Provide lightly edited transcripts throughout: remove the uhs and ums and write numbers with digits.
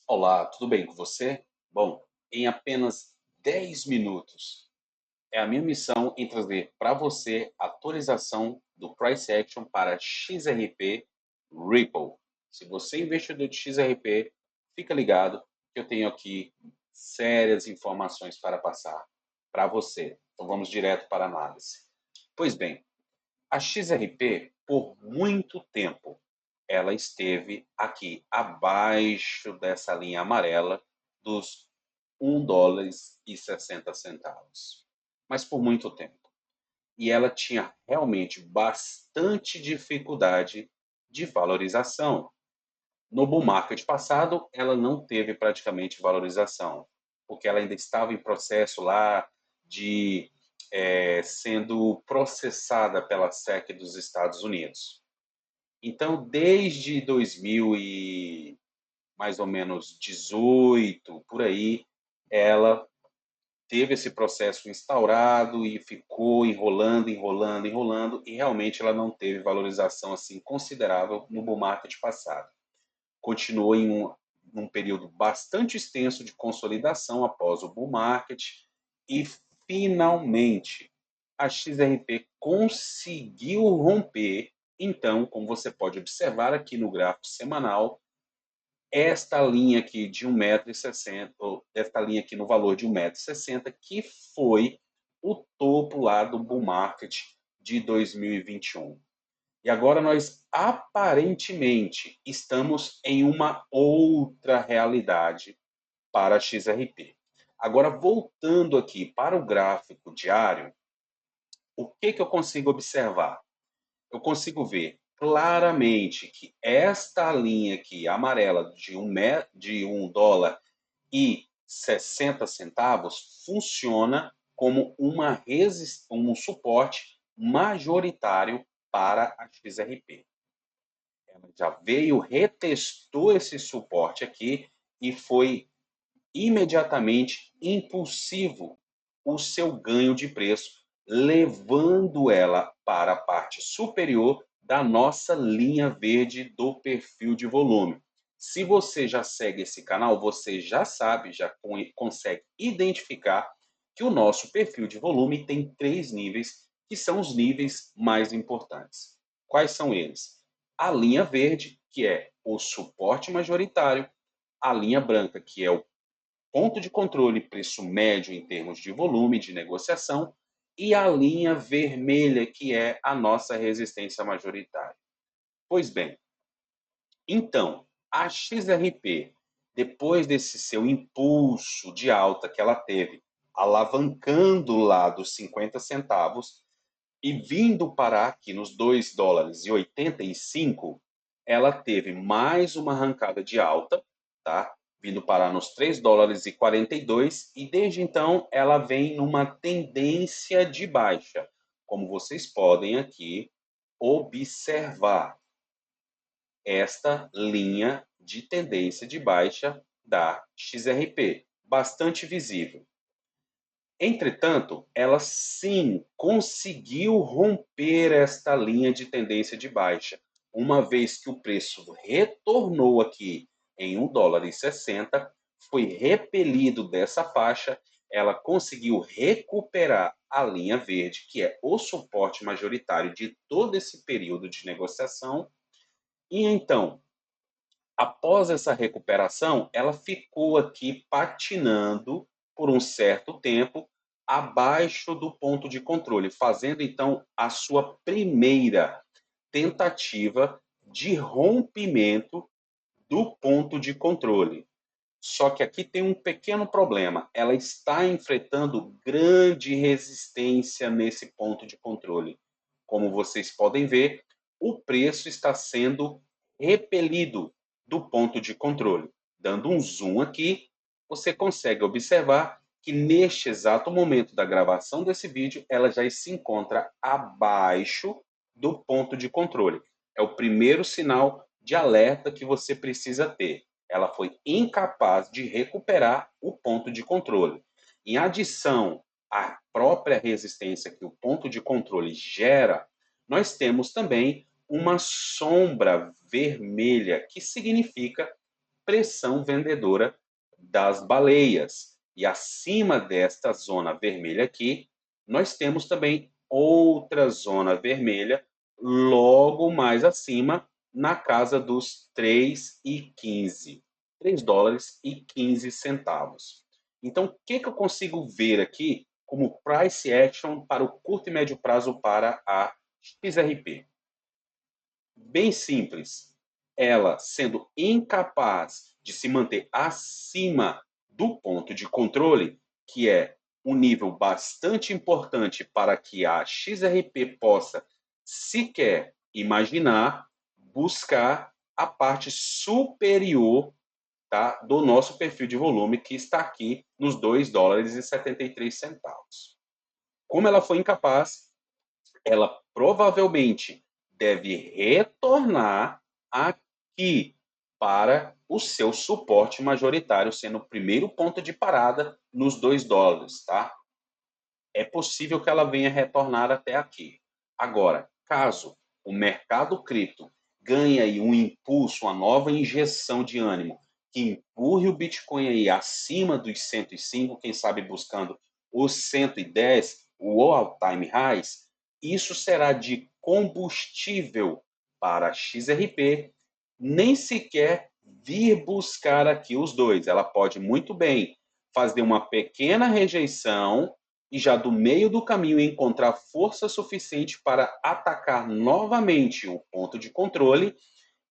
Olá, tudo bem com você? Bom, em apenas 10 minutos, é a minha missão em trazer para você a atualização do Price Action para XRP Ripple. Se você é investidor de XRP, fica ligado que eu tenho aqui sérias informações para passar para você. Então vamos direto para a análise. Pois bem, a XRP, por muito tempo, ela esteve aqui abaixo dessa linha amarela dos US$ 1,60. Mas por muito tempo. E ela tinha realmente bastante dificuldade de valorização. No bull market passado, ela não teve praticamente valorização, porque ela ainda estava em processo lá de sendo processada pela SEC dos Estados Unidos. Então, desde 2000 e mais ou menos 18, por aí, ela teve esse processo instaurado e ficou enrolando, enrolando, enrolando, e realmente ela não teve valorização assim considerável no bull market passado. Continuou em um período bastante extenso de consolidação após o bull market e finalmente a XRP conseguiu romper. Então, como você pode observar aqui no gráfico semanal, esta linha aqui de 1,60 m, ou esta linha aqui no valor de 1,60 m, que foi o topo lá do bull market de 2021. E agora nós aparentemente estamos em uma outra realidade para a XRP. Agora, voltando aqui para o gráfico diário, o que eu consigo observar? Eu consigo ver claramente que esta linha aqui, amarela, de US$ 1,60, funciona como um suporte majoritário para a XRP. Ela já veio, retestou esse suporte aqui e foi imediatamente impulsivo o seu ganho de preço, levando ela para a parte superior da nossa linha verde do perfil de volume. Se você já segue esse canal, você já sabe, já consegue identificar que o nosso perfil de volume tem 3 níveis, que são os níveis mais importantes. Quais são eles? A linha verde, que é o suporte majoritário, a linha branca, que é o ponto de controle, preço médio em termos de volume de negociação, e a linha vermelha, que é a nossa resistência majoritária. Pois bem, então, a XRP, depois desse seu impulso de alta que ela teve, alavancando lá dos 50 centavos e vindo parar aqui nos US$ 2,85, ela teve mais uma arrancada de alta, tá? Vindo parar nos US$ 3,42, e desde então ela vem numa tendência de baixa, como vocês podem aqui observar esta linha de tendência de baixa da XRP, bastante visível. Entretanto, ela sim conseguiu romper esta linha de tendência de baixa, uma vez que o preço retornou aqui em US$ 1,60, foi repelido dessa faixa, ela conseguiu recuperar a linha verde, que é o suporte majoritário de todo esse período de negociação, e então, após essa recuperação, ela ficou aqui patinando por um certo tempo abaixo do ponto de controle, fazendo então a sua primeira tentativa de rompimento do ponto de controle. Só que aqui tem um pequeno problema. Ela está enfrentando grande resistência nesse ponto de controle. Como vocês podem ver, o preço está sendo repelido do ponto de controle. Dando um zoom aqui, você consegue observar que neste exato momento da gravação desse vídeo, ela já se encontra abaixo do ponto de controle. É o primeiro sinal de alerta que você precisa ter. Ela foi incapaz de recuperar o ponto de controle. Em adição à própria resistência que o ponto de controle gera, nós temos também uma sombra vermelha, que significa pressão vendedora das baleias. E acima desta zona vermelha aqui, nós temos também outra zona vermelha, logo mais acima, na casa dos 3,15. 3 dólares e 15 centavos. Então, o que eu consigo ver aqui como price action para o curto e médio prazo para a XRP? Bem simples. Ela sendo incapaz de se manter acima do ponto de controle, que é um nível bastante importante para que a XRP possa sequer imaginar buscar a parte superior, tá, do nosso perfil de volume, que está aqui nos 2 dólares e 73 centavos. Como ela foi incapaz, ela provavelmente deve retornar aqui para o seu suporte majoritário, sendo o primeiro ponto de parada nos 2 dólares, tá? É possível que ela venha retornar até aqui. Agora, caso o mercado cripto ganhe aí um impulso, uma nova injeção de ânimo, que empurre o Bitcoin aí acima dos 105, quem sabe buscando os 110, o all-time highs, isso será de combustível para a XRP, nem sequer vir buscar aqui os dois. Ela pode muito bem fazer uma pequena rejeição e já do meio do caminho encontrar força suficiente para atacar novamente o ponto de controle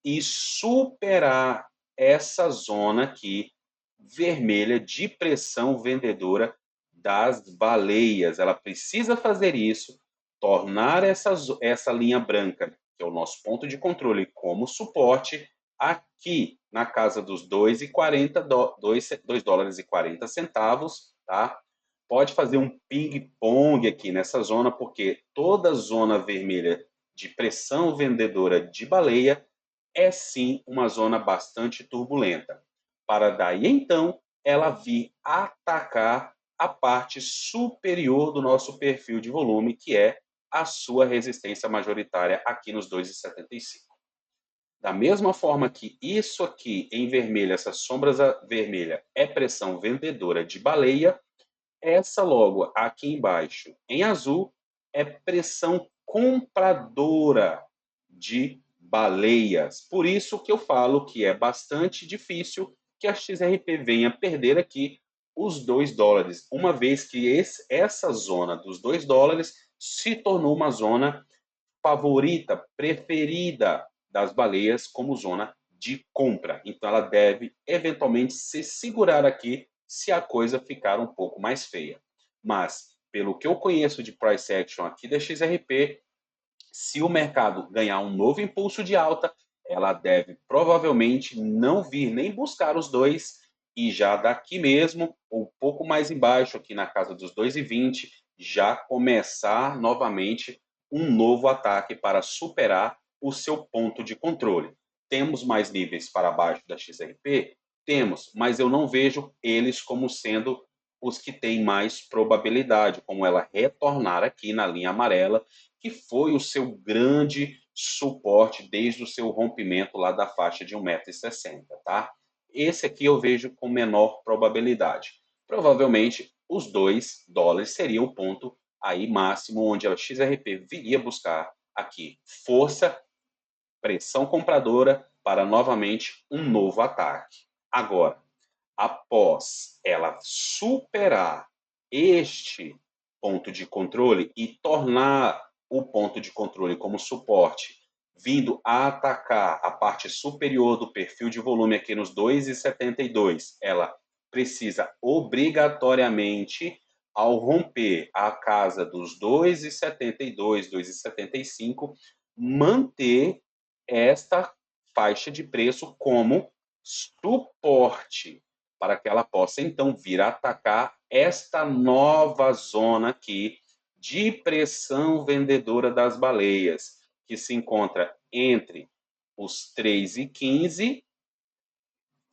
e superar essa zona aqui vermelha de pressão vendedora das baleias. Ela precisa fazer isso, tornar essa linha branca, que é o nosso ponto de controle, como suporte aqui na casa dos 2,40, 2 dólares e 40 centavos, tá? Pode fazer um ping-pong aqui nessa zona, porque toda zona vermelha de pressão vendedora de baleia é sim uma zona bastante turbulenta. Para daí então ela vir atacar a parte superior do nosso perfil de volume, que é a sua resistência majoritária aqui nos 2,75. Da mesma forma que isso aqui em vermelho, essa sombra vermelha, é pressão vendedora de baleia, essa logo aqui embaixo, em azul, é pressão compradora de baleias. Por isso que eu falo que é bastante difícil que a XRP venha perder aqui os 2 dólares, uma vez que essa zona dos 2 dólares se tornou uma zona favorita, preferida das baleias como zona de compra. Então ela deve eventualmente se segurar aqui se a coisa ficar um pouco mais feia. Mas, pelo que eu conheço de price action aqui da XRP, se o mercado ganhar um novo impulso de alta, ela deve provavelmente não vir nem buscar os dois e já daqui mesmo, um pouco mais embaixo, aqui na casa dos 2,20, já começar novamente um novo ataque para superar o seu ponto de controle. Temos mais níveis para baixo da XRP? Temos, mas eu não vejo eles como sendo os que têm mais probabilidade, como ela retornar aqui na linha amarela, que foi o seu grande suporte desde o seu rompimento lá da faixa de 1,60 m, tá? Esse aqui eu vejo com menor probabilidade. Provavelmente os 2 dólares seria o ponto aí máximo onde a XRP viria buscar aqui força, pressão compradora para novamente um novo ataque. Agora, após ela superar este ponto de controle e tornar o ponto de controle como suporte, vindo a atacar a parte superior do perfil de volume aqui nos 2,72, ela precisa obrigatoriamente, ao romper a casa dos 2,72, 2,75, manter esta faixa de preço como suporte, para que ela possa então vir a atacar esta nova zona aqui de pressão vendedora das baleias, que se encontra entre os 3,15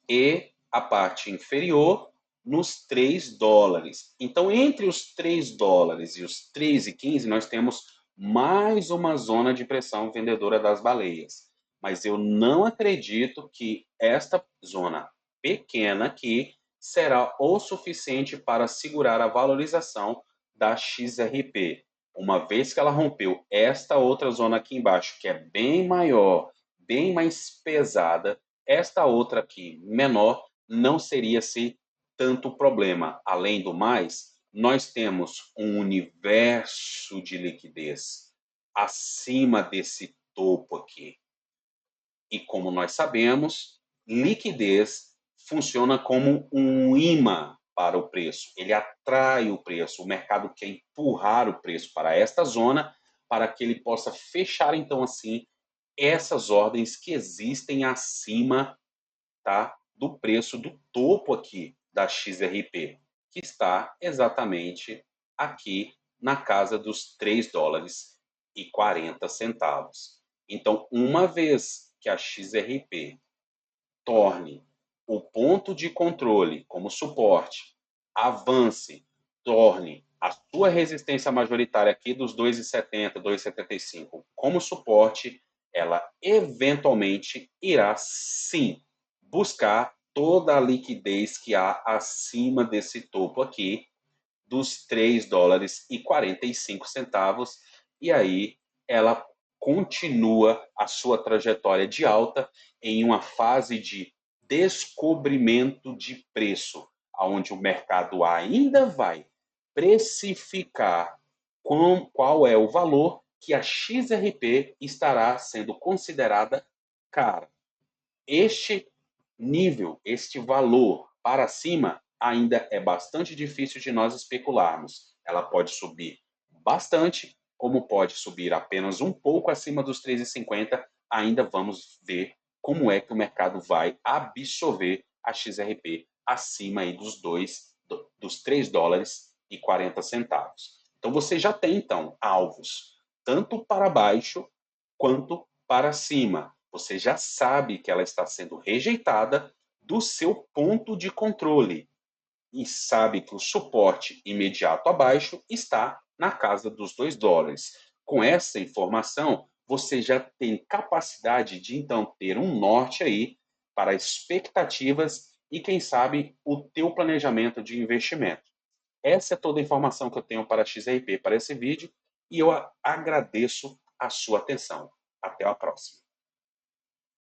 e a parte inferior nos 3 dólares. Então, entre os 3 dólares e os 3,15, nós temos mais uma zona de pressão vendedora das baleias. mas eu não acredito que esta zona pequena aqui será o suficiente para segurar a valorização da XRP. Uma vez que ela rompeu esta outra zona aqui embaixo, que é bem maior, bem mais pesada, esta outra aqui menor não seria se tanto problema. Além do mais, nós temos um universo de liquidez acima desse topo aqui. E como nós sabemos, liquidez funciona como um imã para o preço. Ele atrai o preço. O mercado quer empurrar o preço para esta zona para que ele possa fechar, então, assim, essas ordens que existem acima, tá, do preço do topo aqui da XRP, que está exatamente aqui na casa dos 3 dólares e 40 centavos. Então, uma vez que a XRP torne o ponto de controle como suporte, avance, torne a sua resistência majoritária aqui dos 2,70, 2,75 como suporte, ela eventualmente irá sim buscar toda a liquidez que há acima desse topo aqui dos 3 dólares e 45 centavos e aí ela continua a sua trajetória de alta em uma fase de descobrimento de preço, onde o mercado ainda vai precificar qual é o valor que a XRP estará sendo considerada cara. Este nível, este valor para cima, ainda é bastante difícil de nós especularmos. Ela pode subir bastante, como pode subir apenas um pouco acima dos 3,50. Ainda vamos ver como é que o mercado vai absorver a XRP acima aí dos 3 dólares e 40 centavos. Então você já tem então alvos tanto para baixo quanto para cima. Você já sabe que ela está sendo rejeitada do seu ponto de controle e sabe que o suporte imediato abaixo está na casa dos 2 dólares. Com essa informação, você já tem capacidade de então ter um norte aí para expectativas e quem sabe o teu planejamento de investimento. Essa é toda a informação que eu tenho para a XRP para esse vídeo e eu agradeço a sua atenção. Até a próxima.